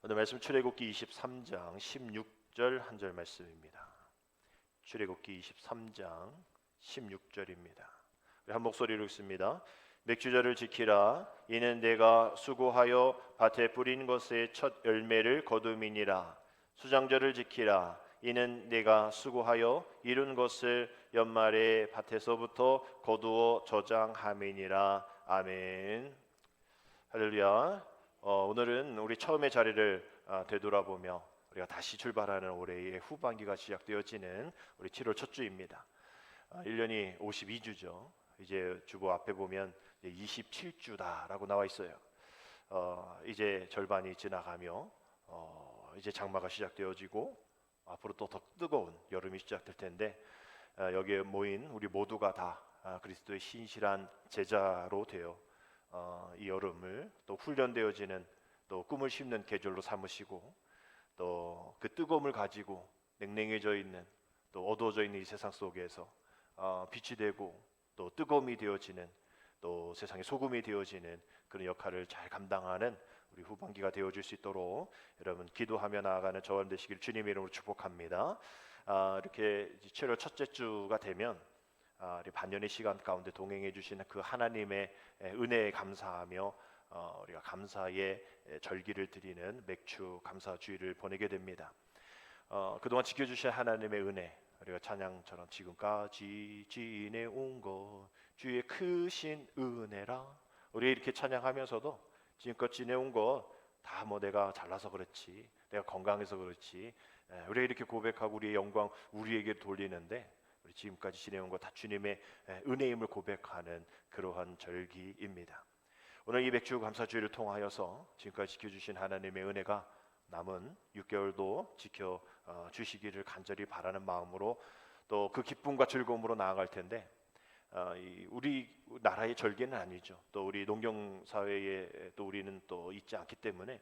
오늘 말씀 출애굽기 23장 16절 한 절 말씀입니다. 출애굽기 23장 16절입니다. 우리 한 목소리로 읽습니다. 맥주절을 지키라. 이는 내가 수고하여 밭에 뿌린 것의 첫 열매를 거둠이니라. 수장절을 지키라. 이는 내가 수고하여 이룬 것을 연말에 밭에서부터 거두어 저장함이니라. 아멘. 할렐루야. 오늘은 우리 처음의 자리를 되돌아보며 우리가 다시 출발하는 올해의 후반기가 시작되어지는 우리 7월 첫 주입니다. 1년이 52주죠. 이제 주보 앞에 보면 27주다라고 나와 있어요. 이제 절반이 지나가며 이제 장마가 시작되어지고 앞으로 또 더 뜨거운 여름이 시작될 텐데 여기에 모인 우리 모두가 다 그리스도의 신실한 제자로 되어 이 여름을 또 훈련되어지는 또 꿈을 심는 계절로 삼으시고 또 그 뜨거움을 가지고 냉랭해져 있는 또 어두워져 있는 이 세상 속에서 빛이 되고 또 뜨거움이 되어지는 또 세상의 소금이 되어지는 그런 역할을 잘 감당하는 우리 후반기가 되어질 수 있도록 여러분 기도하며 나아가는 저와 되시길 주님의 이름으로 축복합니다. 이렇게 7월 첫째 주가 되면 우리 반년의 시간 가운데 동행해 주시는 그 하나님의 은혜에 감사하며 우리가 감사의 절기를 드리는 맥주 감사주의를 보내게 됩니다. 그동안 지켜주신 하나님의 은혜, 우리가 찬양처럼 지금까지 지내온 것 주의 크신 은혜라, 우리 이렇게 찬양하면서도 지금껏 지내온 것 다 뭐 내가 잘나서 그렇지, 내가 건강해서 그렇지, 우리가 이렇게 고백하고 우리의 영광 우리에게 돌리는데 우리 지금까지 지내온 것 다 주님의 은혜임을 고백하는 그러한 절기입니다. 오늘 이 맥주 감사주의를 통하여서 지금까지 지켜주신 하나님의 은혜가 남은 6개월도 지켜 주시기를 간절히 바라는 마음으로 또 그 기쁨과 즐거움으로 나아갈 텐데 우리 나라의 절기는 아니죠. 또 우리 농경 사회에 또 우리는 또 있지 않기 때문에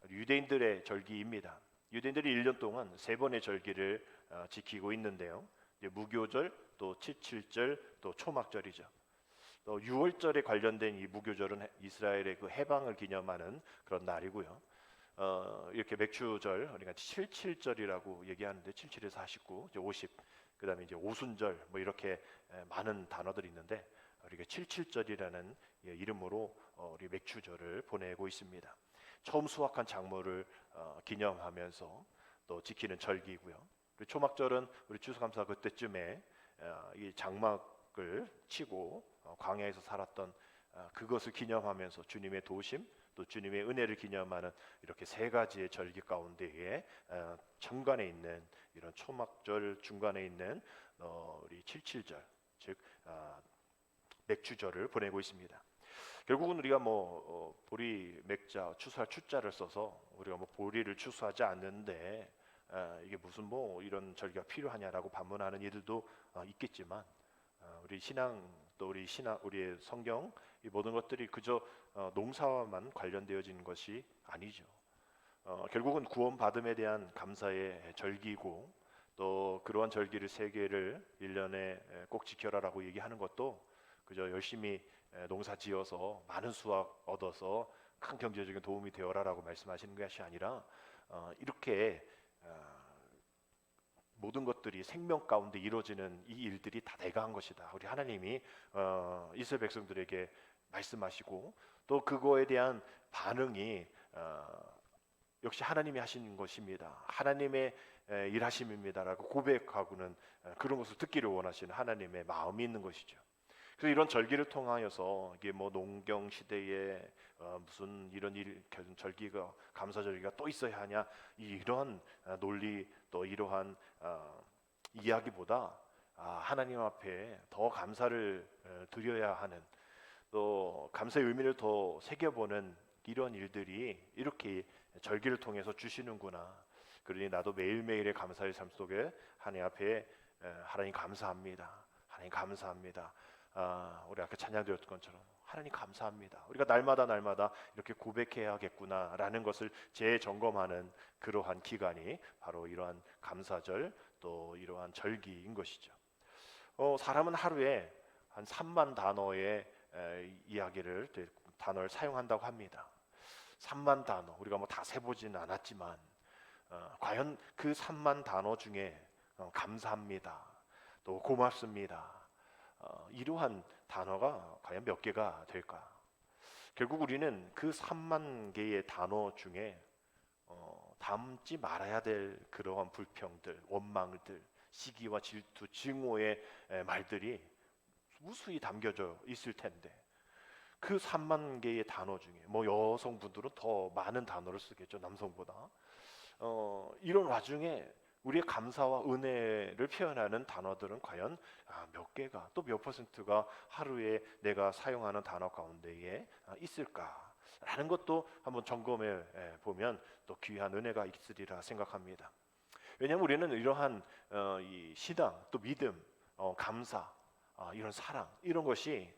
유대인들의 절기입니다. 유대인들이 1년 동안 3번의 절기를 지키고 있는데요. 무교절, 또 칠칠절, 또 초막절이죠. 또 6월절에 관련된 이 무교절은 이스라엘의 그 해방을 기념하는 그런 날이고요. 이렇게 맥주절, 우리가 칠칠절이라고 얘기하는데 77에서 49, 이제 50, 그다음에 이제 오순절 뭐 이렇게 많은 단어들이 있는데 우리가 칠칠절이라는 이름으로 우리 맥주절을 보내고 있습니다. 처음 수확한 작물을 기념하면서 또 지키는 절기이고요. 초막절은 우리 추수감사 그때쯤에 이 장막을 치고 광야에서 살았던 그것을 기념하면서 주님의 도우심 또 주님의 은혜를 기념하는 이렇게 3가지의 절기 가운데에 중간에 있는 이런 초막절 중간에 있는 우리 칠칠절 즉 맥주절을 보내고 있습니다. 결국은 우리가 보리 맥자 추수할 추자를 써서 우리가 보리를 추수하지 않는데 이게 무슨 이런 절기가 필요하냐라고 반문하는 이들도 있겠지만 우리 신앙 또 우리의 성경 이 모든 것들이 그저 농사와만 관련되어지는 것이 아니죠. 결국은 구원받음에 대한 감사의 절기고 또 그러한 절기를 3개를 1년에 꼭 지켜라라고 얘기하는 것도 그저 열심히 농사 지어서 많은 수확 얻어서 큰 경제적인 도움이 되어라라고 말씀하시는 것이 아니라 이렇게 모든 것들이 생명 가운데 이루어지는 이 일들이 다 내가 한 것이다. 우리 하나님이 이스라엘 백성들에게 말씀하시고 또 그거에 대한 반응이 역시 하나님이 하신 것입니다. 하나님의 일하심입니다라고 고백하고는 그런 것을 듣기를 원하시는 하나님의 마음이 있는 것이죠. 그래서 이런 절기를 통하여서 이게 농경 시대에 무슨 이런 절기가 감사절기가 또 있어야 하냐 이런 논리 또 이러한 이야기보다 하나님 앞에 더 감사를 드려야 하는 또 감사의 의미를 더 새겨보는 이런 일들이 이렇게 절기를 통해서 주시는구나. 그러니 나도 매일매일의 감사의 삶 속에 하나님 앞에 하나님 감사합니다. 하나님 감사합니다. 우리 아까 찬양드렸던 것처럼 하나님 감사합니다. 우리가 날마다 이렇게 고백해야겠구나라는 것을 재점검하는 그러한 기간이 바로 이러한 감사절 또 이러한 절기인 것이죠. 사람은 하루에 한 3만 단어의 단어를 사용한다고 합니다. 3만 단어 우리가 뭐 다 세보지는 않았지만 과연 그 3만 단어 중에 감사합니다, 또 고맙습니다, 이러한 단어가 과연 몇 개가 될까? 결국 우리는 그 3만 개의 단어 중에 담지 말아야 될 그러한 불평들, 원망들, 시기와 질투, 증오의 말들이 무수히 담겨져 있을 텐데 그 3만 개의 단어 중에 뭐 여성분들은 더 많은 단어를 쓰겠죠, 남성보다. 이런 와중에 우리의 감사와 은혜를 표현하는 단어들은 과연 몇 개가 또 몇 퍼센트가 하루에 내가 사용하는 단어 가운데에 있을까라는 것도 한번 점검해 보면 또 귀한 은혜가 있으리라 생각합니다. 왜냐하면 우리는 이러한 이 신앙, 또 믿음, 감사, 이런 사랑, 이런 것이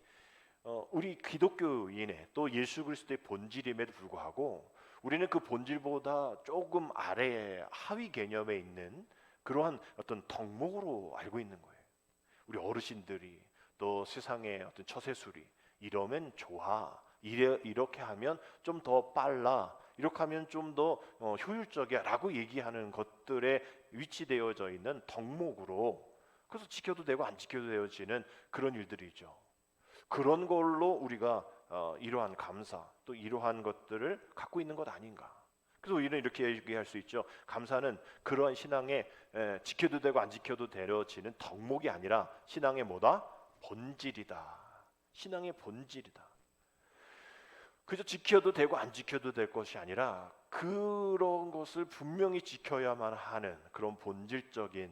우리 기독교인의 또 예수 그리스도의 본질임에도 불구하고 우리는 그 본질보다 조금 아래 하위 개념에 있는 그러한 어떤 덕목으로 알고 있는 거예요. 우리 어르신들이 또 세상의 어떤 처세술이 이러면 좋아, 이렇게 하면 좀 더 빨라, 이렇게 하면 좀 더 효율적이야 라고 얘기하는 것들에 위치되어져 있는 덕목으로, 그래서 지켜도 되고 안 지켜도 되어지는 그런 일들이죠. 그런 걸로 우리가 이러한 감사 또 이러한 것들을 갖고 있는 것 아닌가. 그래서 우리는 이렇게 얘기할 수 있죠. 감사는 그러한 신앙의 지켜도 되고 안 지켜도 되어지는 덕목이 아니라 신앙의 뭐다? 본질이다. 신앙의 본질이다. 그저 지켜도 되고 안 지켜도 될 것이 아니라 그런 것을 분명히 지켜야만 하는 그런 본질적인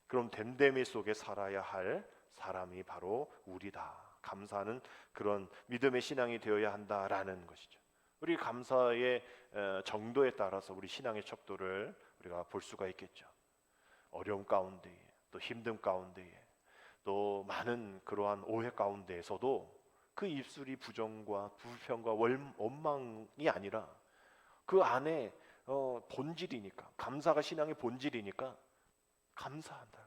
그런 됨됨이 속에 살아야 할 사람이 바로 우리다. 감사는 그런 믿음의 신앙이 되어야 한다라는 것이죠. 우리 감사의 정도에 따라서 우리 신앙의 척도를 우리가 볼 수가 있겠죠. 어려움 가운데에, 또 힘듦 가운데에, 또 많은 그러한 오해 가운데에서도 그 입술이 부정과 불평과 원망이 아니라 그 안에 본질이니까, 감사가 신앙의 본질이니까 감사한다.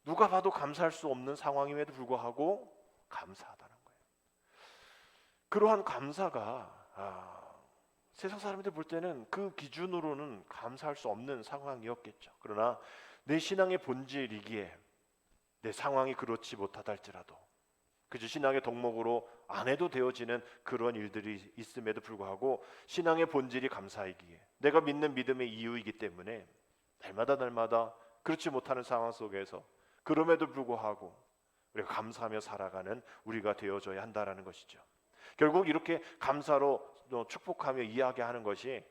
누가 봐도 감사할 수 없는 상황임에도 불구하고 감사하다는 거예요. 그러한 감사가 세상 사람들 볼 때는 그 기준으로는 감사할 수 없는 상황이었겠죠. 그러나 내 신앙의 본질이기에 내 상황이 그렇지 못하다 할지라도 그저 신앙의 덕목으로 안 해도 되어지는 그런 일들이 있음에도 불구하고 신앙의 본질이 감사이기에 내가 믿는 믿음의 이유이기 때문에 날마다 그렇지 못하는 상황 속에서 그럼에도 불구하고 우리가 감사하며 살아가는 우리가 되어줘야 한다라는 것이죠. 결국 이렇게 감사로 축복하며 이야기하는 것이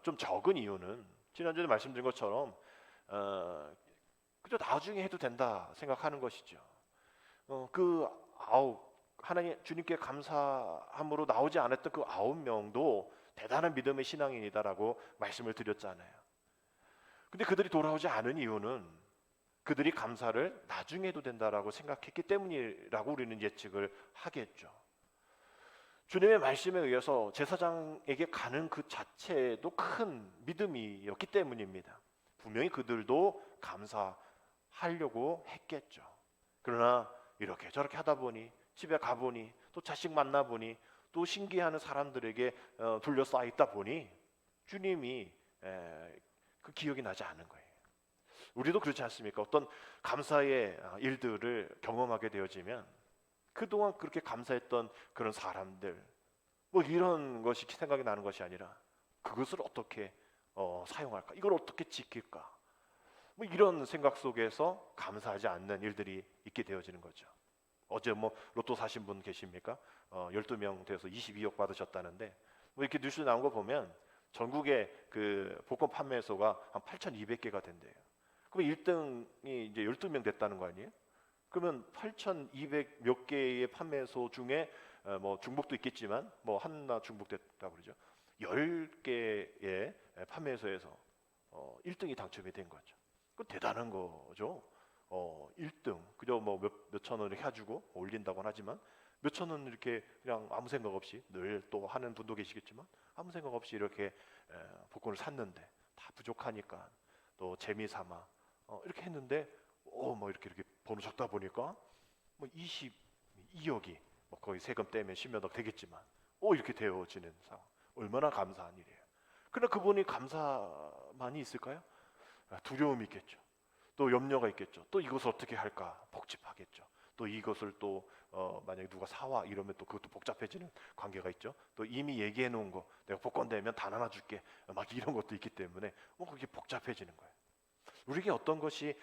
좀 적은 이유는 지난주에 말씀드린 것처럼 그저 나중에 해도 된다 생각하는 것이죠. 하나님 주님께 감사함으로 나오지 않았던 그 9명도 대단한 믿음의 신앙인이다라고 말씀을 드렸잖아요. 근데 그들이 돌아오지 않은 이유는 그들이 감사를 나중에 해도 된다라고 생각했기 때문이라고 우리는 예측을 하겠죠. 주님의 말씀에 의해서 제사장에게 가는 그 자체도 큰 믿음이었기 때문입니다. 분명히 그들도 감사하려고 했겠죠. 그러나 이렇게 저렇게 하다 보니 집에 가보니 또 자식 만나보니 또 신기해하는 사람들에게 둘러싸여 보니 주님이 그 기억이 나지 않는 거예요. 우리도 그렇지 않습니까? 어떤 감사의 일들을 경험하게 되어지면 그동안 그렇게 감사했던 그런 사람들 뭐 이런 것이 생각이 나는 것이 아니라 그것을 어떻게 사용할까? 이걸 어떻게 지킬까? 뭐 이런 생각 속에서 감사하지 않는 일들이 있게 되어지는 거죠. 어제 뭐 로또 사신 분 계십니까? 12명 돼서 22억 받으셨다는데 뭐 이렇게 뉴스 나온 거 보면 전국의 그 복권 판매소가 한 8,200개가 된대요. 그럼 1등이 이제 12명 됐다는 거 아니에요? 그러면 8,200 몇 개의 판매소 중에 뭐 중복도 있겠지만 뭐 하나 중복됐다고 그러죠. 10개의 판매소에서 1등이 당첨이 된 거죠. 그 대단한 거죠. 1등 그저 뭐 몇천 원을 해주고 올린다고는 하지만 몇천 원 이렇게 그냥 아무 생각 없이 늘 또 하는 분도 계시겠지만 아무 생각 없이 이렇게 복권을 샀는데 다 부족하니까 또 재미삼아 이렇게 했는데 뭐 이렇게 번호 적다 보니까 뭐 22억이 뭐 거의 세금 떼면 10몇억 되겠지만 이렇게 되어지는 상황. 얼마나 감사한 일이에요. 그러나 그분이 감사만이 있을까요? 두려움이 있겠죠. 또 염려가 있겠죠. 또 이것을 어떻게 할까 복잡하겠죠. 또 이것을 또 만약에 누가 사와 이러면 또 그것도 복잡해지는 관계가 있죠. 또 이미 얘기해 놓은 거 내가 복권 되면 단 하나 줄게 막 이런 것도 있기 때문에 그게 복잡해지는 거예요. 우리에게 어떤 것이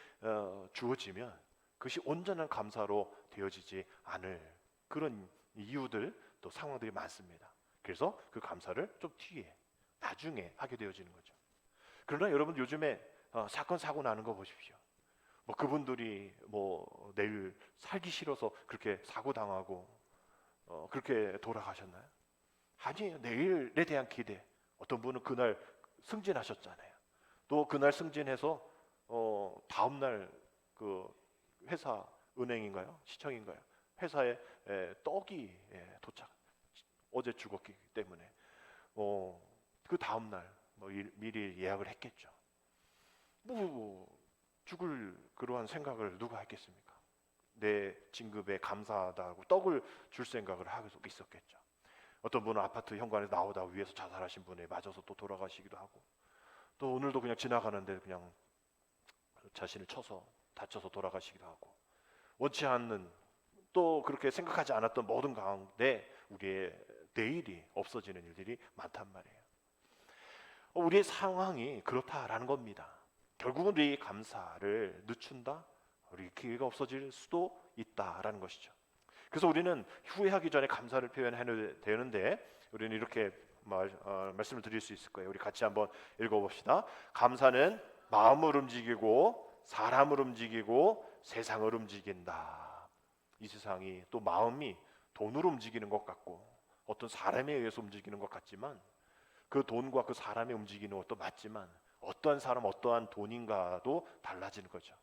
주어지면 그것이 온전한 감사로 되어지지 않을 그런 이유들 또 상황들이 많습니다. 그래서 그 감사를 좀 뒤에 나중에 하게 되어지는 거죠. 그러나 여러분 요즘에 사건 사고 나는 거 보십시오. 그분들이 내일 살기 싫어서 그렇게 사고 당하고 그렇게 돌아가셨나요? 아니에요. 내일에 대한 기대. 어떤 분은 그날 승진하셨잖아요. 또 그날 승진해서 다음 날 그 회사 은행인가요? 시청인가요? 회사에 떡이 도착. 어제 죽었기 때문에 그 다음 날 미리 예약을 했겠죠. 죽을 그러한 생각을 누가 했겠습니까? 내 진급에 감사하다고 떡을 줄 생각을 하고 있었겠죠. 어떤 분은 아파트 현관에서 나오다가 위에서 자살하신 분에 맞아서 또 돌아가시기도 하고, 또 오늘도 그냥 지나가는데 그냥 자신을 쳐서 다쳐서 돌아가시기도 하고, 원치 않는 또 그렇게 생각하지 않았던 모든 가운데 우리의 내일이 없어지는 일들이 많단 말이에요. 우리의 상황이 그렇다라는 겁니다. 결국은 우리 감사를 늦춘다, 우리 기회가 없어질 수도 있다라는 것이죠. 그래서 우리는 후회하기 전에 감사를 표현해야 되는데 우리는 이렇게 말씀을 드릴 수 있을 거예요. 우리 같이 한번 읽어봅시다. 감사는 마음을 움직이고 사람을 움직이고 세상을 움직인다. 이 세상이 또 마음이 돈으로 움직이는 것 같고 어떤 사람에 의해서 움직이는 것 같지만, 그 돈과 그 사람이 움직이는 것도 맞지만 어떠한 사람 어떠한 돈인가도 달라지는 거죠.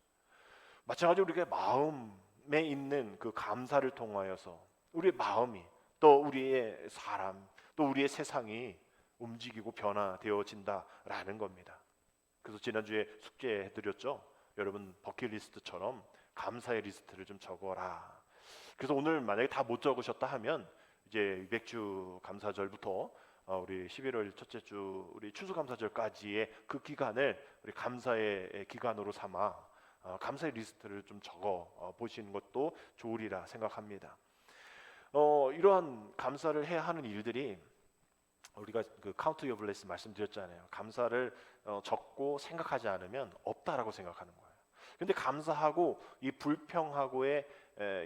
마찬가지로 우리가 마음에 있는 그 감사를 통하여서 우리의 마음이 또 우리의 사람 또 우리의 세상이 움직이고 변화되어진다라는 겁니다. 그래서 지난주에 숙제해드렸죠. 여러분 버킷리스트처럼 감사의 리스트를 좀 적어라. 그래서 오늘 만약에 다 못 적으셨다 하면 이제 200주 감사절부터 우리 11월 첫째 주 우리 추수감사절까지의 그 기간을 우리 감사의 기간으로 삼아 감사의 리스트를 좀 적어 보시는 것도 좋으리라 생각합니다. 이러한 감사를 해야 하는 일들이 우리가 그 카운트 유어 블레싱 말씀드렸잖아요. 감사를 적고 생각하지 않으면 없다라고 생각하는 거예요. 근데 감사하고 이 불평하고의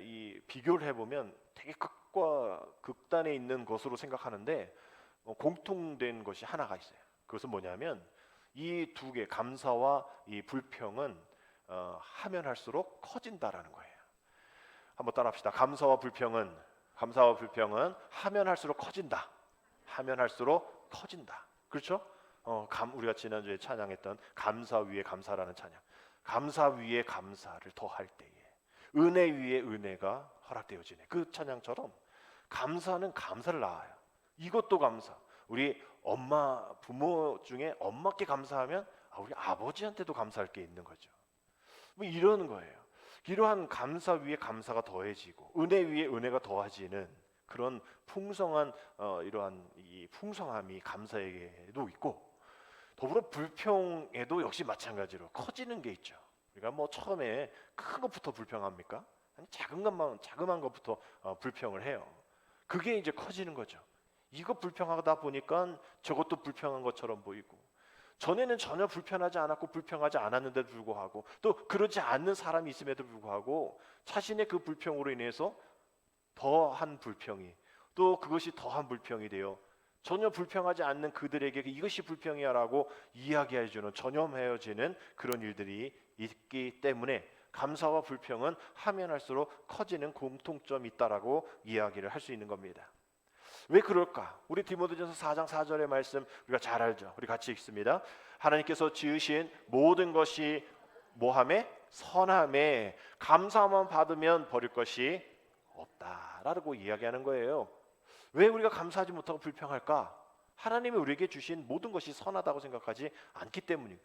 이 비교를 해보면 되게 극과 극단에 있는 것으로 생각하는데 공통된 것이 하나가 있어요. 그것은 뭐냐면 이 두 개, 감사와 이 불평은 하면 할수록 커진다라는 거예요. 한번 따라합시다. 감사와 불평은 하면 할수록 커진다. 하면 할수록 커진다. 그렇죠? 우리가 지난주에 찬양했던 감사 위에 감사라는 찬양. 감사 위에 감사를 더할 때에 은혜 위에 은혜가 허락되어지네. 그 찬양처럼 감사는 감사를 낳아요. 이것도 감사. 우리 엄마, 부모 중에 엄마께 감사하면 우리 아버지한테도 감사할 게 있는 거죠. 이러는 거예요. 이러한 감사 위에 감사가 더해지고 은혜 위에 은혜가 더해지는 그런 풍성한 이러한 이 풍성함이 감사에게도 있고, 더불어 불평에도 역시 마찬가지로 커지는 게 있죠. 우리가 처음에 큰 것부터 불평합니까? 아니, 자그만 것부터 불평을 해요. 그게 이제 커지는 거죠. 이거 불평하다 보니까 저것도 불평한 것처럼 보이고, 전에는 전혀 불편하지 않았고 불평하지 않았는데도 불구하고, 또 그러지 않는 사람이 있음에도 불구하고 자신의 그 불평으로 인해서 더한 불평이, 또 그것이 더한 불평이 되어 전혀 불평하지 않는 그들에게 이것이 불평이야 라고 이야기해주는, 전염해지는 그런 일들이 있기 때문에 감사와 불평은 하면 할수록 커지는 공통점이 있다라고 이야기를 할 수 있는 겁니다. 왜 그럴까? 우리 디모데전서 4장 4절의 말씀 우리가 잘 알죠. 우리 같이 읽습니다. 하나님께서 지으신 모든 것이 뭐함에? 선함에 감사만 받으면 버릴 것이 없다라고 이야기하는 거예요. 왜 우리가 감사하지 못하고 불평할까? 하나님이 우리에게 주신 모든 것이 선하다고 생각하지 않기 때문이에요.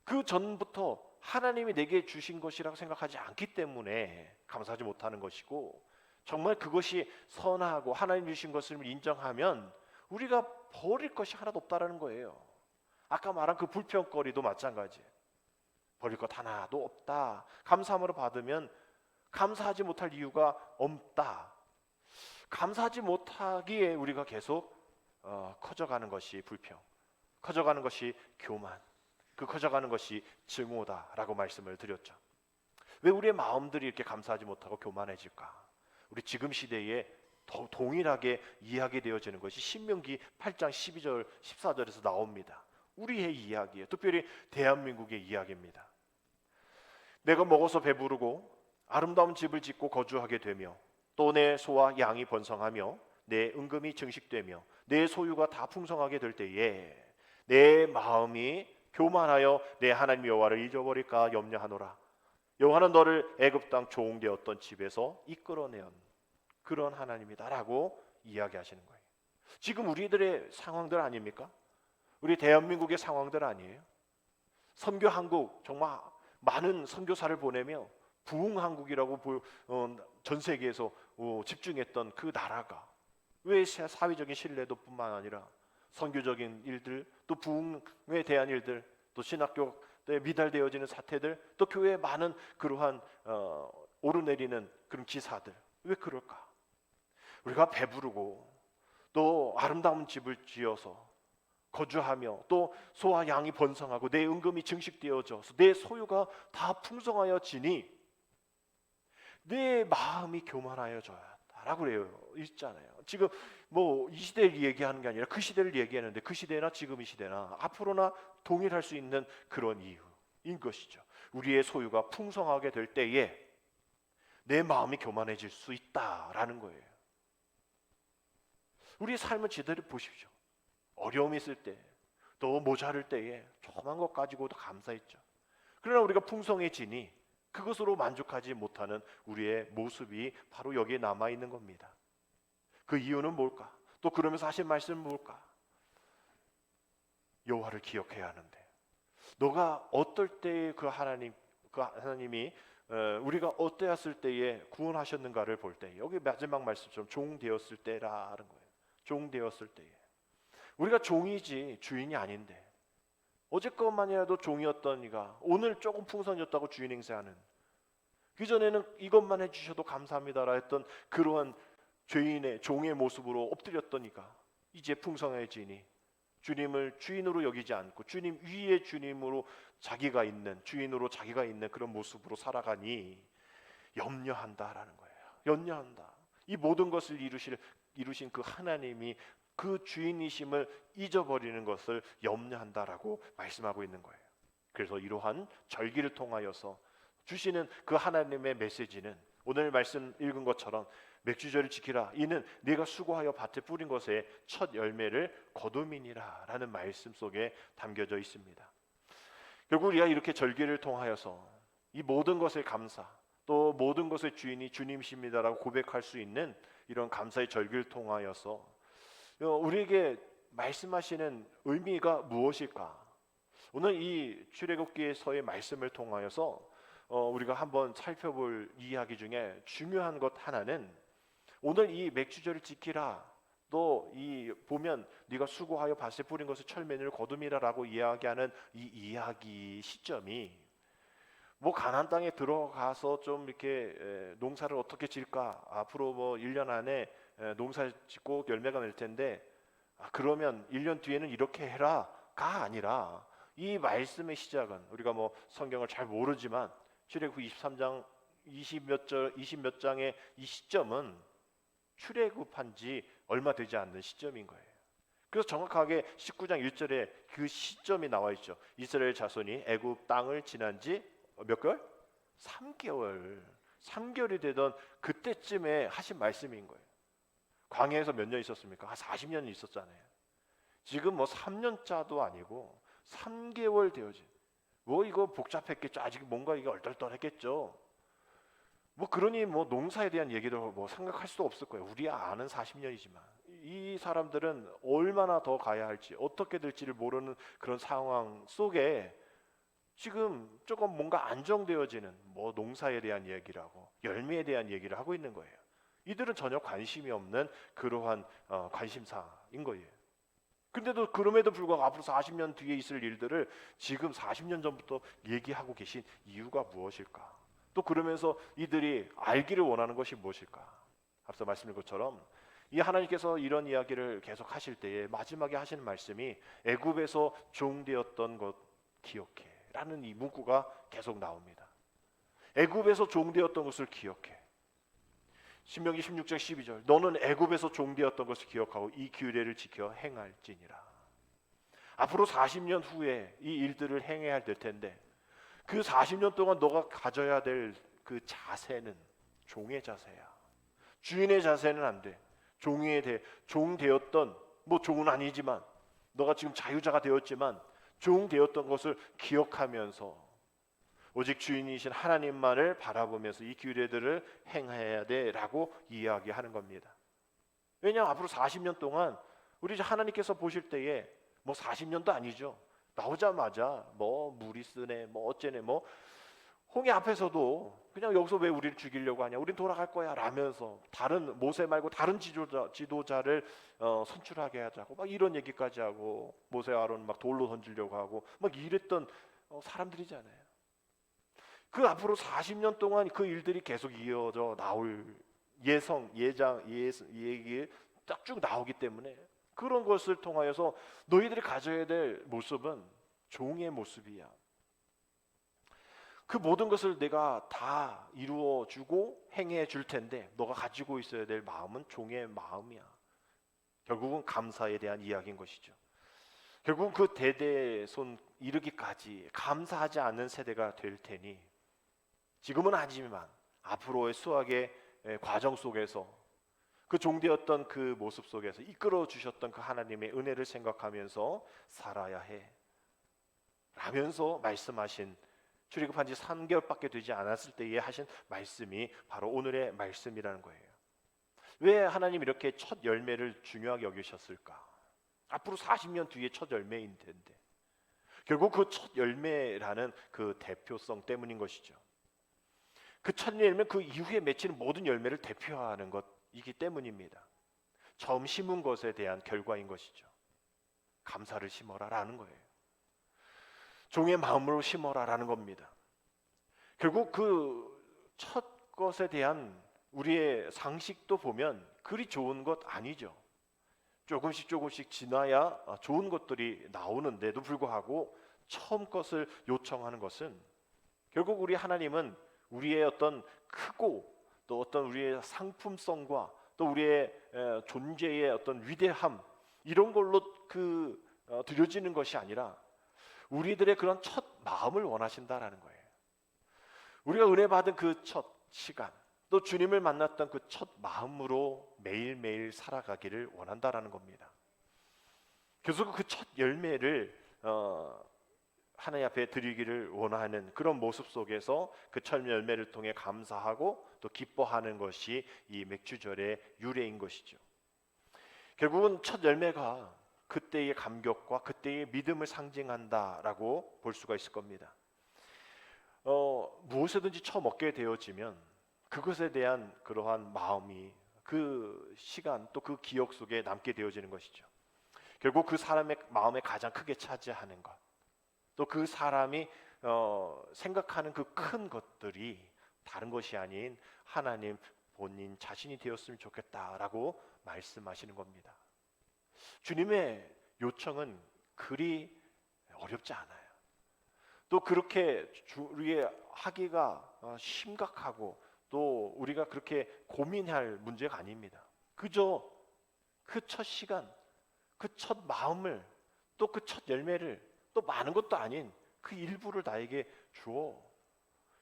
그 전부터 하나님이 내게 주신 것이라고 생각하지 않기 때문에 감사하지 못하는 것이고, 정말 그것이 선하고 하나님 주신 것을 인정하면 우리가 버릴 것이 하나도 없다라는 거예요. 아까 말한 그 불평거리도 마찬가지. 버릴 것 하나도 없다. 감사함으로 받으면 감사하지 못할 이유가 없다. 감사하지 못하기에 우리가 계속 커져가는 것이 불평, 커져가는 것이 교만, 그 커져가는 것이 증오다라고 말씀을 드렸죠. 왜 우리의 마음들이 이렇게 감사하지 못하고 교만해질까? 우리 지금 시대에 더 동일하게 이야기되어지는 것이 신명기 8장 12절 14절에서 나옵니다. 우리의 이야기예요. 특별히 대한민국의 이야기입니다. 내가 먹어서 배부르고 아름다운 집을 짓고 거주하게 되며 또 내 소와 양이 번성하며 내 은금이 증식되며 내 소유가 다 풍성하게 될 때에 내 마음이 교만하여 내 하나님 여호와를 잊어버릴까 염려하노라. 여호와는 너를 애굽 땅 종되었던 집에서 이끌어내온 그런 하나님이다라고 이야기하시는 거예요. 지금 우리들의 상황들 아닙니까? 우리 대한민국의 상황들 아니에요? 선교 한국 정말 많은 선교사를 보내며 부흥 한국이라고 전 세계에서 집중했던 그 나라가 왜 사회적인 신뢰도뿐만 아니라 선교적인 일들, 또 부흥에 대한 일들, 또 신학교에 미달되어지는 사태들, 또 교회에 많은 그러한 오르내리는 그런 기사들, 왜 그럴까? 우리가 배부르고 또 아름다운 집을 지어서 거주하며 또 소와 양이 번성하고 내 은금이 증식되어져서 내 소유가 다 풍성하여지니 내 마음이 교만하여져야라고 그래요. 있잖아요. 지금 뭐 이 시대를 얘기하는 게 아니라 그 시대를 얘기하는데 그 시대나 지금 이 시대나 앞으로나 동일할 수 있는 그런 이유인 것이죠. 우리의 소유가 풍성하게 될 때에 내 마음이 교만해질 수 있다라는 거예요. 우리의 삶을 제대로 보십시오. 어려움이 있을 때, 또 모자랄 때에 조그만 것 가지고도 감사했죠. 그러나 우리가 풍성해지니 그것으로 만족하지 못하는 우리의 모습이 바로 여기에 남아있는 겁니다. 그 이유는 뭘까? 또 그러면서 하신 말씀은 뭘까? 여호와를 기억해야 하는데 너가 어떨 때에 그 하나님이 우리가 어떠했을 때에 구원하셨는가를 볼 때 여기 마지막 말씀처럼 종 되었을 때라는 거예요. 종 되었을 때에 우리가 종이지 주인이 아닌데 어제것만이라도 종이었던 이가 오늘 조금 풍성해졌다고 주인 행세하는, 그전에는 이것만 해주셔도 감사합니다라 했던 그러한 죄인의 종의 모습으로 엎드렸던 이가 이제 풍성해지니 주님을 주인으로 여기지 않고 주님 위에 주님으로 자기가 있는, 주인으로 자기가 있는 그런 모습으로 살아가니 염려한다라는 거예요. 염려한다. 이 모든 것을 이루신 그 하나님이 그 주인이심을 잊어버리는 것을 염려한다라고 말씀하고 있는 거예요. 그래서 이러한 절기를 통하여서 주시는 그 하나님의 메시지는 오늘 말씀 읽은 것처럼 맥주절을 지키라. 이는 네가 수고하여 밭에 뿌린 것의 첫 열매를 거둠이니라 라는 말씀 속에 담겨져 있습니다. 결국 우리가 이렇게 절기를 통하여서 이 모든 것을 감사, 또 모든 것의 주인이 주님이십니다라고 고백할 수 있는 이런 감사의 절기를 통하여서 우리에게 말씀하시는 의미가 무엇일까? 오늘 이 출애굽기에서의 말씀을 통하여서 우리가 한번 살펴볼 이야기 중에 중요한 것 하나는 오늘 이 맥주절을 지키라. 또 이 보면 네가 수고하여 밭에 뿌린 것을 철면을 거둠이라라고 이야기하는 이 이야기 시점이 뭐 가나안 땅에 들어가서 좀 이렇게 농사를 어떻게 지을까? 앞으로 뭐 1년 안에 농사 짓고 열매가 날 텐데 그러면 1년 뒤에는 이렇게 해라가 아니라 이 말씀의 시작은 우리가 뭐 성경을 잘 모르지만 출애굽 23장 20몇 장의 이 시점은 출애굽한 지 얼마 되지 않는 시점인 거예요. 그래서 정확하게 19장 1절에 그 시점이 나와 있죠. 이스라엘 자손이 애굽 땅을 지난 지 몇 개월? 3개월이 되던 그때쯤에 하신 말씀인 거예요. 광야에서 몇 년 있었습니까? 한 40년 있었잖아요. 지금 뭐 3년짜도 아니고 3개월 되어진, 뭐 이거 복잡했겠죠. 아직 뭔가 이게 얼떨떨했겠죠. 뭐 그러니 뭐 농사에 대한 얘기도 뭐 생각할 수도 없을 거예요. 우리 아는 40년이지만 이 사람들은 얼마나 더 가야 할지 어떻게 될지를 모르는 그런 상황 속에 지금 조금 뭔가 안정되어지는 뭐 농사에 대한 얘기를 하고 열매에 대한 얘기를 하고 있는 거예요. 이들은 전혀 관심이 없는 그러한 관심사인 거예요. 근데도 그럼에도 불구하고 앞으로 40년 뒤에 있을 일들을 지금 40년 전부터 얘기하고 계신 이유가 무엇일까? 또 그러면서 이들이 알기를 원하는 것이 무엇일까? 앞서 말씀드린 것처럼 이 하나님께서 이런 이야기를 계속 하실 때에 마지막에 하시는 말씀이 애굽에서 종되었던 것 기억해 라는 이 문구가 계속 나옵니다. 애굽에서 종되었던 것을 기억해. 신명기 16장 12절 너는 애굽에서 종되었던 것을 기억하고 이 규례를 지켜 행할지니라. 앞으로 40년 후에 이 일들을 행해야 될 텐데 그 40년 동안 너가 가져야 될 그 자세는 종의 자세야. 주인의 자세는 안 돼. 종 되었던, 뭐 종은 아니지만 너가 지금 자유자가 되었지만 종 되었던 것을 기억하면서 오직 주인이신 하나님만을 바라보면서 이 규례들을 행해야 돼라고 이야기하는 겁니다. 왜냐하면 앞으로 40년 동안 우리 하나님께서 보실 때에 뭐 40년도 아니죠. 나오자마자 뭐 물이 쓰네, 뭐 어째네, 뭐 홍해 앞에서도 그냥 여기서 왜 우리를 죽이려고 하냐, 우린 돌아갈 거야 라면서 다른 모세 말고 다른 지도자를 선출하게 하자고 막 이런 얘기까지 하고 모세와 아론 막 돌로 던지려고 하고 막 이랬던 사람들이잖아요. 그 앞으로 40년 동안 그 일들이 계속 이어져 나올 얘기 딱 쭉 나오기 때문에 그런 것을 통하여서 너희들이 가져야 될 모습은 종의 모습이야. 그 모든 것을 내가 다 이루어 주고 행해 줄 텐데 너가 가지고 있어야 될 마음은 종의 마음이야. 결국은 감사에 대한 이야기인 것이죠. 결국은 그 대대손 이르기까지 감사하지 않는 세대가 될 테니 지금은 아니지만 앞으로의 수학의 과정 속에서 그 종되었던 그 모습 속에서 이끌어 주셨던 그 하나님의 은혜를 생각하면서 살아야 해 라면서 말씀하신, 출애굽한 지 3개월밖에 되지 않았을 때에 하신 말씀이 바로 오늘의 말씀이라는 거예요. 왜 하나님 이렇게 첫 열매를 중요하게 여기셨을까? 앞으로 40년 뒤에 첫 열매인 텐데 결국 그 첫 열매라는 그 대표성 때문인 것이죠. 그 첫 열매는 그 이후에 맺히는 모든 열매를 대표하는 것이기 때문입니다. 처음 심은 것에 대한 결과인 것이죠. 감사를 심어라라는 거예요. 종의 마음으로 심어라라는 겁니다. 결국 그 첫 것에 대한 우리의 상식도 보면 그리 좋은 것 아니죠. 조금씩 지나야 좋은 것들이 나오는데도 불구하고 처음 것을 요청하는 것은 결국 우리 하나님은 우리의 어떤 크고 또 어떤 우리의 상품성과 또 우리의 존재의 어떤 위대함 이런 걸로 드려지는 것이 아니라 우리들의 그런 첫 마음을 원하신다라는 거예요. 우리가 은혜 받은 그 첫 시간 또 주님을 만났던 그 첫 마음으로 매일매일 살아가기를 원한다라는 겁니다. 그래서 그 첫 열매를 하나님 앞에 드리기를 원하는 그런 모습 속에서 그 첫 열매를 통해 감사하고 또 기뻐하는 것이 이 맥주절의 유래인 것이죠. 결국은 첫 열매가 그때의 감격과 그때의 믿음을 상징한다라고 볼 수가 있을 겁니다. 무엇이든지 처음 얻게 되어지면 그것에 대한 그러한 마음이 그 시간 또 그 기억 속에 남게 되어지는 것이죠. 결국 그 사람의 마음에 가장 크게 차지하는 것, 또 그 사람이 생각하는 그 큰 것들이 다른 것이 아닌 하나님 본인 자신이 되었으면 좋겠다라고 말씀하시는 겁니다. 주님의 요청은 그리 어렵지 않아요. 또 그렇게 우리의 하기가 심각하고 또 우리가 그렇게 고민할 문제가 아닙니다. 그저 그 첫 시간, 그 첫 마음을 또 그 첫 열매를 또 많은 것도 아닌 그 일부를 나에게 주어.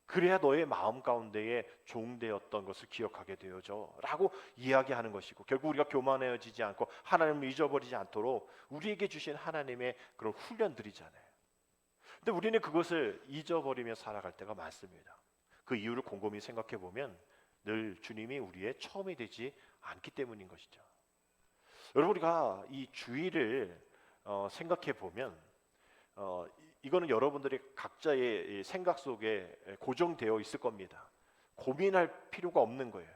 그래야 너의 마음 가운데에 종되었던 것을 기억하게 되어져 라고 이야기하는 것이고 결국 우리가 교만해지지 않고 하나님을 잊어버리지 않도록 우리에게 주신 하나님의 그런 훈련들이잖아요. 근데 우리는 그것을 잊어버리며 살아갈 때가 많습니다. 그 이유를 곰곰이 생각해 보면 늘 주님이 우리의 처음이 되지 않기 때문인 것이죠. 여러분 우리가 이 주의를 생각해 보면 이거는 여러분들이 각자의 생각 속에 고정되어 있을 겁니다. 고민할 필요가 없는 거예요.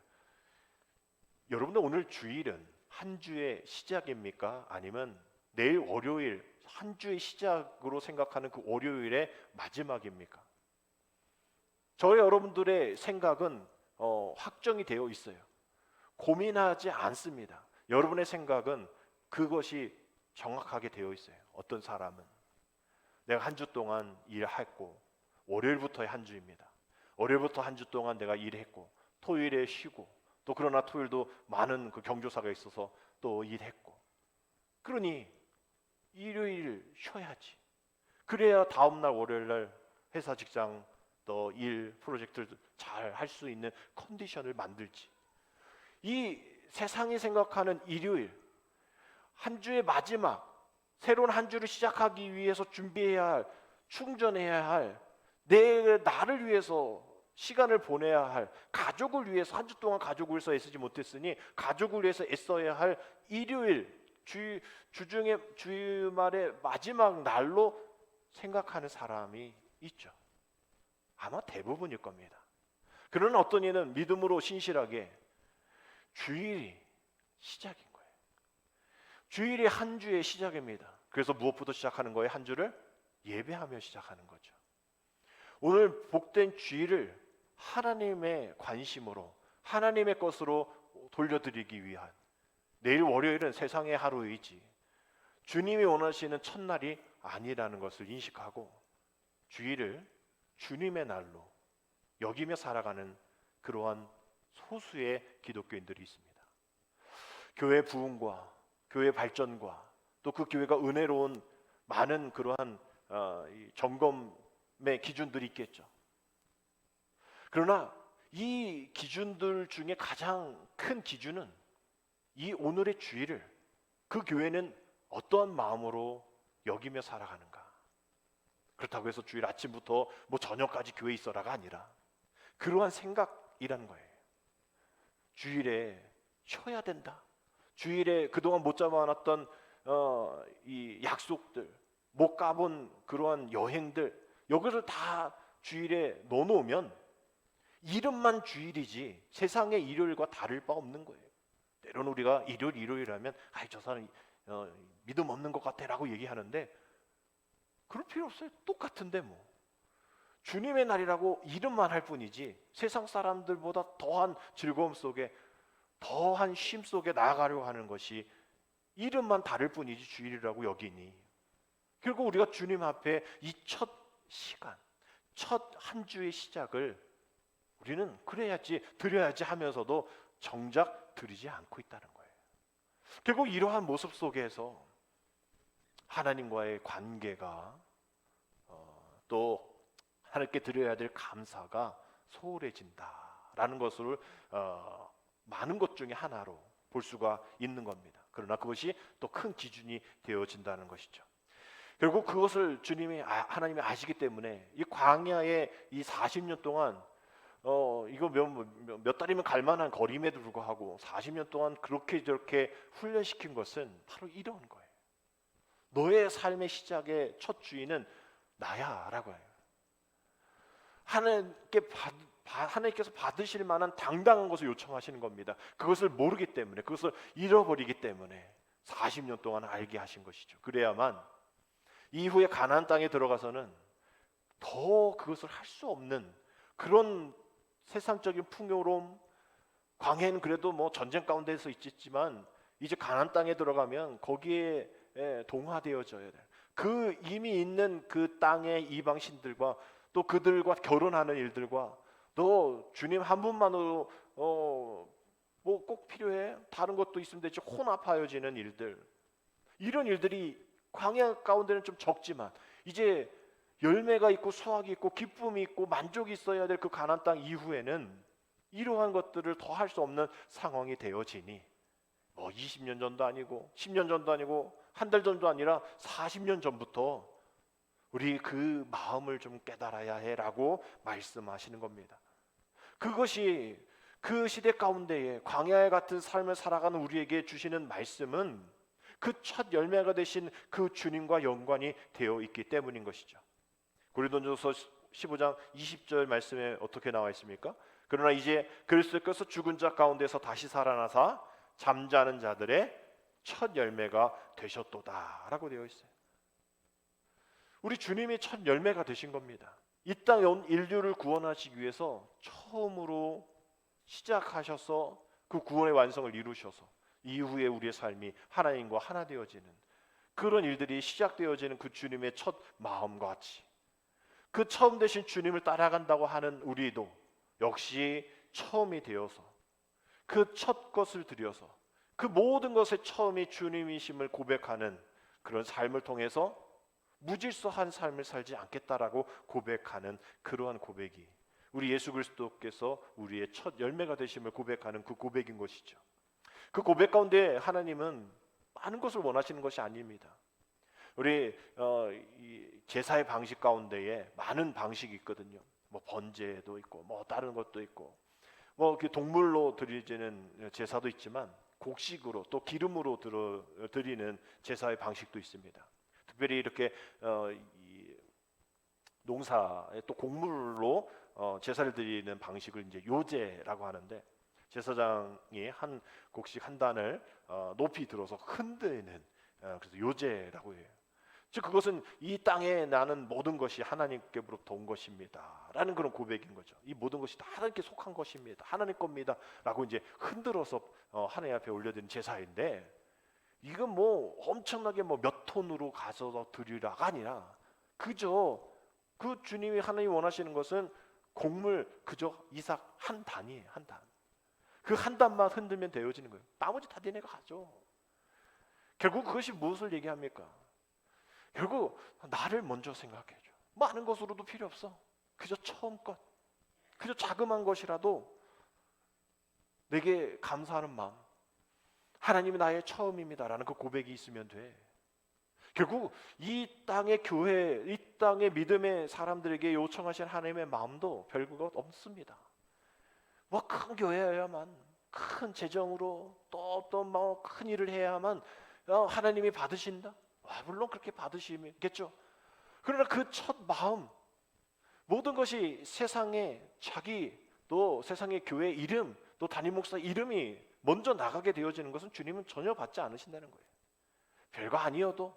여러분들 오늘 주일은 한 주의 시작입니까? 아니면 내일 월요일 한 주의 시작으로 생각하는 그 월요일의 마지막입니까? 저희 여러분들의 생각은 확정이 되어 있어요. 고민하지 않습니다. 여러분의 생각은 그것이 정확하게 되어 있어요. 어떤 사람은 내가 한 주 동안 일했고 월요일부터의 한 주입니다. 월요일부터 한 주 동안 내가 일했고 토요일에 쉬고 또 그러나 토요일도 많은 그 경조사가 있어서 또 일했고 그러니 일요일 쉬어야지. 그래야 다음날 월요일날 회사 직장 또 일 프로젝트를 잘 할 수 있는 컨디션을 만들지. 이 세상이 생각하는 일요일 한 주의 마지막 새로운 한 주를 시작하기 위해서 준비해야 할 충전해야 할 나를 위해서 시간을 보내야 할 가족을 위해서 한 주 동안 가족을 위해서 애쓰지 못했으니 가족을 위해서 애써야 할 일요일 주중에 주말의 마지막 날로 생각하는 사람이 있죠. 아마 대부분일 겁니다. 그러나 어떤 이는 믿음으로 신실하게 주일이 시작인 거예요. 주일이 한 주의 시작입니다. 그래서 무엇부터 시작하는 거예요? 한 주를 예배하며 시작하는 거죠. 오늘 복된 주일을 하나님의 관심으로 하나님의 것으로 돌려드리기 위한 내일 월요일은 세상의 하루이지 주님이 원하시는 첫날이 아니라는 것을 인식하고 주일을 주님의 날로 여기며 살아가는 그러한 소수의 기독교인들이 있습니다. 교회 부흥과 교회 발전과 또 그 교회가 은혜로운 많은 그러한 점검의 기준들이 있겠죠. 그러나 이 기준들 중에 가장 큰 기준은 이 오늘의 주일을 그 교회는 어떠한 마음으로 여기며 살아가는가. 그렇다고 해서 주일 아침부터 뭐 저녁까지 교회에 있어라가 아니라 그러한 생각이라는 거예요. 주일에 쉬어야 된다. 주일에 그동안 못 잡아놨던 이 약속들, 못 가본 그러한 여행들 여기를 다 주일에 넣어놓으면 이름만 주일이지 세상의 일요일과 다를 바 없는 거예요. 때로는 우리가 일요일 하면 저 사람 믿음 없는 것 같아라고 얘기하는데 그럴 필요 없어요. 똑같은데 뭐 주님의 날이라고 이름만 할 뿐이지 세상 사람들보다 더한 즐거움 속에 더한 쉼 속에 나아가려고 하는 것이 이름만 다를 뿐이지 주일이라고 여기니 결국 우리가 주님 앞에 이 첫 시간 첫 한 주의 시작을 우리는 그래야지 드려야지 하면서도 정작 드리지 않고 있다는 거예요. 결국 이러한 모습 속에서 하나님과의 관계가 또 하나님께 드려야 될 감사가 소홀해진다라는 것을 많은 것 중에 하나로 볼 수가 있는 겁니다. 그러나 그것이 또 큰 기준이 되어진다는 것이죠. 결국 그것을 하나님이 아시기 때문에 이 광야의 이 40년 동안 이거 몇 달이면 갈 만한 거림에도 불구하고 40년 동안 그렇게 저렇게 훈련시킨 것은 바로 이런 거예요. 너의 삶의 시작의 첫 주인은 나야 라고 해요. 하나님께서 받으실 만한 당당한 것을 요청하시는 겁니다. 그것을 모르기 때문에 그것을 잃어버리기 때문에 40년 동안 알게 하신 것이죠. 그래야만 이후에 가나안 땅에 들어가서는 더 그것을 할 수 없는 그런 세상적인 풍요로움 광야는 그래도 뭐 전쟁 가운데서 있지만 이제 가나안 땅에 들어가면 거기에 동화되어져야 돼요. 그 이미 있는 그 땅의 이방신들과 또 그들과 결혼하는 일들과 너 주님 한 분만으로 뭐 꼭 필요해? 다른 것도 있으면 되지 혼합하여지는 일들 이런 일들이 광야 가운데는 좀 적지만 이제 열매가 있고 수확이 있고 기쁨이 있고 만족이 있어야 될 그 가나안 땅 이후에는 이러한 것들을 더 할 수 없는 상황이 되어지니 뭐 20년 전도 아니고 10년 전도 아니고 한 달 전도 아니라 40년 전부터 우리 그 마음을 좀 깨달아야 해라고 말씀하시는 겁니다. 그것이 그 시대 가운데에 광야 같은 삶을 살아가는 우리에게 주시는 말씀은 그 첫 열매가 되신 그 주님과 연관이 되어 있기 때문인 것이죠. 고린도전서 15장 20절 말씀에 어떻게 나와 있습니까? 그러나 이제 그리스도께서 죽은 자 가운데서 다시 살아나사 잠자는 자들의 첫 열매가 되셨도다라고 되어 있어요. 우리 주님이 첫 열매가 되신 겁니다. 이 땅에 온 인류를 구원하시기 위해서 처음으로 시작하셔서 그 구원의 완성을 이루셔서 이후에 우리의 삶이 하나님과 하나 되어지는 그런 일들이 시작되어지는 그 주님의 첫 마음과 같이 그 처음 되신 주님을 따라간다고 하는 우리도 역시 처음이 되어서 그 첫 것을 들여서 그 모든 것의 처음이 주님이심을 고백하는 그런 삶을 통해서 무질서한 삶을 살지 않겠다라고 고백하는 그러한 고백이 우리 예수 그리스도께서 우리의 첫 열매가 되심을 고백하는 그 고백인 것이죠. 그 고백 가운데 하나님은 많은 것을 원하시는 것이 아닙니다. 우리 이 제사의 방식 가운데에 많은 방식이 있거든요. 뭐 번제도 있고 뭐 다른 것도 있고 뭐 동물로 드리지는 제사도 있지만 곡식으로 또 기름으로 드리는 제사의 방식도 있습니다. 특별히 이렇게 이 농사에 또 곡물로 제사를 드리는 방식을 이제 요제라고 하는데 제사장이 한 곡식 한 단을 높이 들어서 흔드는 그래서 요제라고 해요. 즉 그것은 이 땅에 나는 모든 것이 하나님께로부터 온 것입니다 라는 그런 고백인 거죠. 이 모든 것이 다 하나님께 속한 것입니다, 하나님 겁니다 라고 이제 흔들어서 하나님 앞에 올려드리는 제사인데, 이건 뭐 엄청나게 뭐 몇 톤으로 가져다 드리라가 아니라 그저 그 주님이 하나님이 원하시는 것은 곡물 그저 이삭 한 단이에요. 한 단. 그 한 단만 흔들면 되어지는 거예요. 나머지 다 니네가 가져. 결국 그것이 무엇을 얘기합니까? 결국 나를 먼저 생각해줘. 많은 것으로도 필요 없어. 그저 처음 것, 그저 자그마한 것이라도 내게 감사하는 마음, 하나님이 나의 처음입니다라는 그 고백이 있으면 돼. 결국 이 땅의 교회, 이 땅의 믿음의 사람들에게 요청하신 하나님의 마음도 별것 없습니다. 뭐 큰 교회여야만, 큰 재정으로 또 뭐 큰 일을 해야만 하나님이 받으신다? 물론 그렇게 받으시겠죠. 그러나 그 첫 마음, 모든 것이 세상에 자기 또 세상의 교회 이름 또 담임 목사 이름이 먼저 나가게 되어지는 것은 주님은 전혀 받지 않으신다는 거예요. 별거 아니어도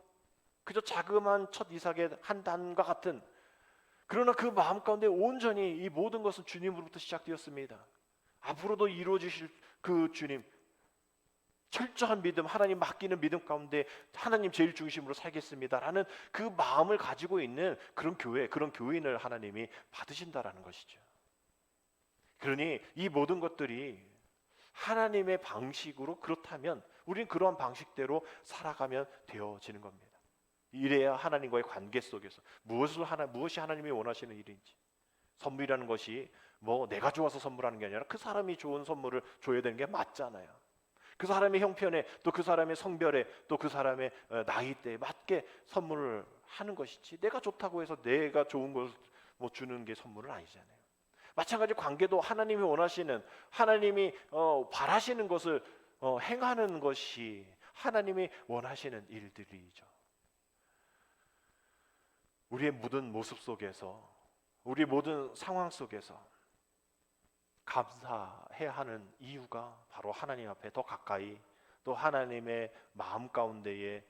그저 자그마한 첫 이삭의 한 단과 같은, 그러나 그 마음 가운데 온전히 이 모든 것은 주님으로부터 시작되었습니다. 앞으로도 이루어지실 그 주님, 철저한 믿음, 하나님 맡기는 믿음 가운데 하나님 제일 중심으로 살겠습니다라는 그 마음을 가지고 있는 그런 교회, 그런 교인을 하나님이 받으신다라는 것이죠. 그러니 이 모든 것들이 하나님의 방식으로 그렇다면 우리는 그러한 방식대로 살아가면 되어지는 겁니다. 이래야 하나님과의 관계 속에서 무엇이 하나님이 원하시는 일인지, 선물이라는 것이 뭐 내가 좋아서 선물하는 게 아니라 그 사람이 좋은 선물을 줘야 되는 게 맞잖아요. 그 사람의 형편에 또 그 사람의 성별에 또 그 사람의 나이대에 맞게 선물을 하는 것이지, 내가 좋다고 해서 내가 좋은 것을 뭐 주는 게 선물은 아니잖아요. 마찬가지 관계도 하나님이 원하시는, 하나님이 바라시는 것을 행하는 것이 하나님이 원하시는 일들이죠. 우리의 모든 모습 속에서, 우리 모든 상황 속에서 감사해야 하는 이유가 바로 하나님 앞에 더 가까이 또 하나님의 마음 가운데에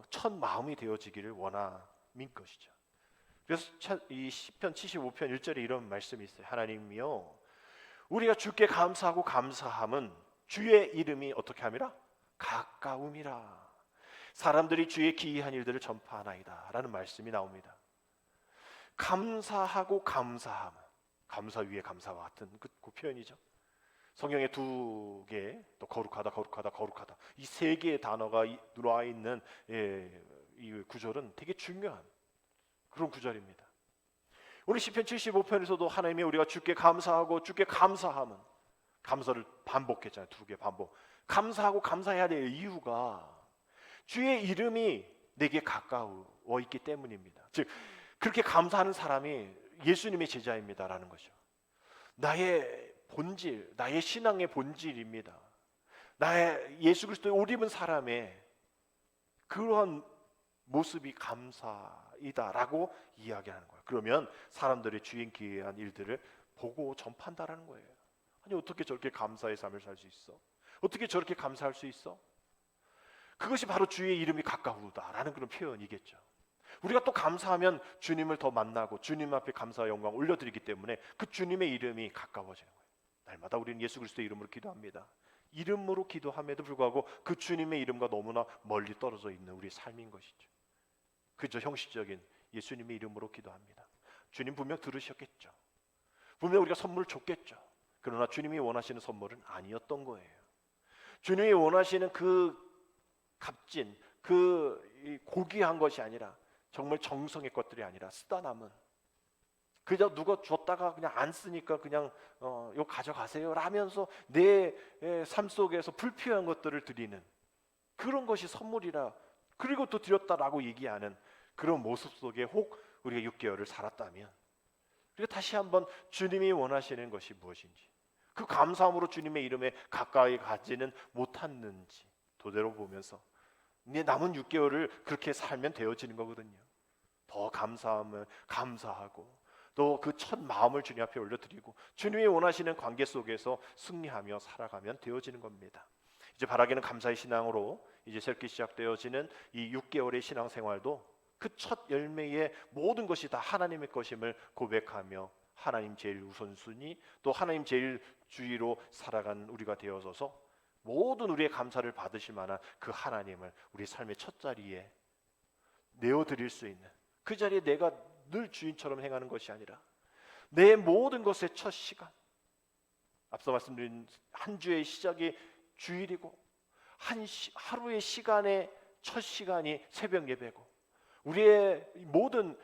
첫 마음이 되어지기를 원함인 것이죠. 그래서 이 시편 75편 1절에 이런 말씀이 있어요. 하나님이요, 우리가 주께 감사하고 감사함은 주의 이름이 어떻게 함이라? 가까움이라. 사람들이 주의 기이한 일들을 전파하나이다 라는 말씀이 나옵니다. 감사하고 감사함, 감사 위에 감사와 같은 그 표현이죠. 성경에 두 개, 또 거룩하다, 거룩하다, 거룩하다, 이 세 개의 단어가 들어와 있는 이 구절은 되게 중요한 그런 구절입니다. 우리 시편 75편에서도 하나님이 우리가 주께 감사하고 주께 감사함은, 감사를 반복했잖아요. 두 개 반복. 감사하고 감사해야 될 이유가 주의 이름이 내게 가까워 있기 때문입니다. 즉 그렇게 감사하는 사람이 예수님의 제자입니다라는 거죠. 나의 본질, 나의 신앙의 본질입니다. 나의 예수 그리스도의 옷 입은 사람의 그러한 모습이 감사이다라고 이야기하는 거예요. 그러면 사람들의 주인 기이한 일들을 보고 전파한다라는 거예요. 아니 어떻게 저렇게 감사의 삶을 살 수 있어? 어떻게 저렇게 감사할 수 있어? 그것이 바로 주의 이름이 가까우다라는 그런 표현이겠죠. 우리가 또 감사하면 주님을 더 만나고 주님 앞에 감사와 영광 올려드리기 때문에 그 주님의 이름이 가까워지는 거예요. 날마다 우리는 예수 그리스도의 이름으로 기도합니다. 이름으로 기도함에도 불구하고 그 주님의 이름과 너무나 멀리 떨어져 있는 우리의 삶인 것이죠. 그저 형식적인 예수님의 이름으로 기도합니다. 주님 분명 들으셨겠죠. 분명 우리가 선물을 줬겠죠. 그러나 주님이 원하시는 선물은 아니었던 거예요. 주님이 원하시는 그 값진 그 고귀한 것이 아니라 정말 정성의 것들이 아니라 쓰다 남은, 그저 누가 줬다가 그냥 안 쓰니까 그냥 이거 가져가세요 라면서 내 삶 속에서 불필요한 것들을 드리는 그런 것이 선물이라, 그리고 또 드렸다라고 얘기하는 그런 모습 속에 혹 우리가 6개월을 살았다면 우리가 다시 한번 주님이 원하시는 것이 무엇인지, 그 감사함으로 주님의 이름에 가까이 가지는 못했는지 되돌아보면서 이제 남은 6개월을 그렇게 살면 되어지는 거거든요. 더 감사하고 또 그 첫 마음을 주님 앞에 올려드리고 주님이 원하시는 관계 속에서 승리하며 살아가면 되어지는 겁니다. 이제 바라기는 감사의 신앙으로 이제 새롭게 시작되어지는 이 6개월의 신앙생활도 그 첫 열매의 모든 것이 다 하나님의 것임을 고백하며 하나님 제일 우선순위, 또 하나님 제일 주의로 살아간 우리가 되어서서 모든 우리의 감사를 받으실 만한 그 하나님을 우리 삶의 첫 자리에 내어드릴 수 있는, 그 자리에 내가 늘 주인처럼 행하는 것이 아니라 내 모든 것의 첫 시간, 앞서 말씀드린 한 주의 시작이 주일이고 하루의 시간의 첫 시간이 새벽 예배고, 우리의 모든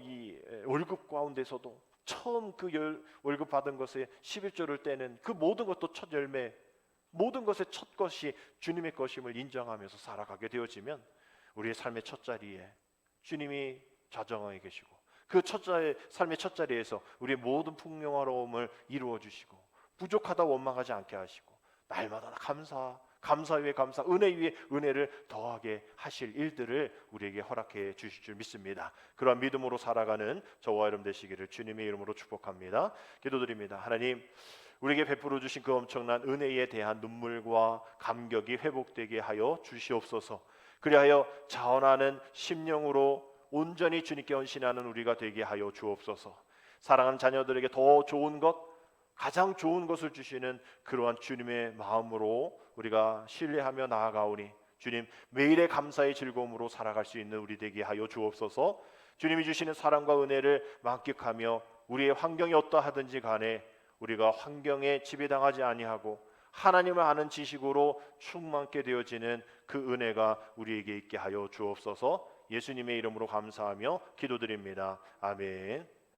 이 월급 가운데서도 처음 그 월급 받은 것에 11조를 떼는 그 모든 것도 첫 열매, 모든 것의 첫 것이 주님의 것임을 인정하면서 살아가게 되어지면 우리의 삶의 첫 자리에 주님이 좌정하에 계시고 그 삶의 첫 자리에서 우리의 모든 풍요로움을 이루어 주시고 부족하다 원망하지 않게 하시고 날마다 감사 위에 감사, 은혜 위에 은혜를 더하게 하실 일들을 우리에게 허락해 주실 줄 믿습니다. 그러한 믿음으로 살아가는 저와 여러분 되시기를 주님의 이름으로 축복합니다. 기도드립니다. 하나님, 우리에게 베풀어 주신 그 엄청난 은혜에 대한 눈물과 감격이 회복되게 하여 주시옵소서. 그리하여 자원하는 심령으로 온전히 주님께 헌신하는 우리가 되게 하여 주옵소서. 사랑하는 자녀들에게 더 좋은 것, 가장 좋은 것을 주시는 그러한 주님의 마음으로 우리가 신뢰하며 나아가오니 주님, 매일의 감사의 즐거움으로 살아갈 수 있는 우리 되게 하여 주옵소서. 주님이 주시는 사랑과 은혜를 만끽하며 우리의 환경이 어떠하든지 간에 우리가 환경에 지배당하지 아니하고 하나님을 아는 지식으로 충만케 되어지는 그 은혜가 우리에게 있게 하여 주옵소서. 예수님의 이름으로 감사하며 기도드립니다. 아멘.